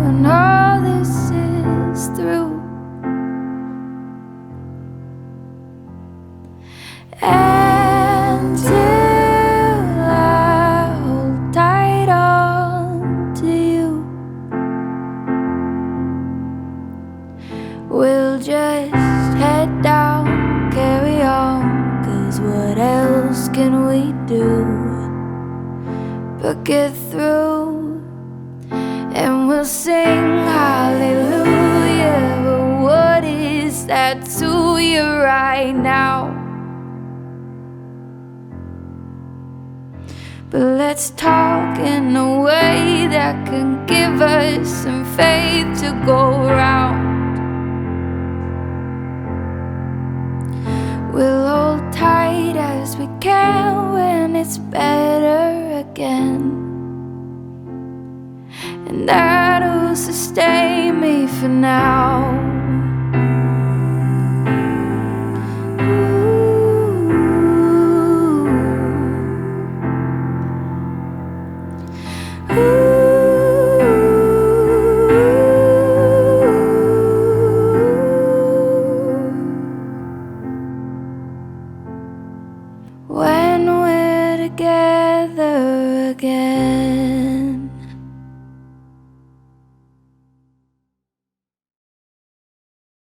when all this is through. And till I hold tight on to you, we'll just head down, carry on, 'cause what else can we do but get through? And we'll sing hallelujah, but what is that to you right now? But let's talk in a way that can give us some faith to go around. We'll hold tight as we can when it's better again, and that'll sustain me for now. When we're together again.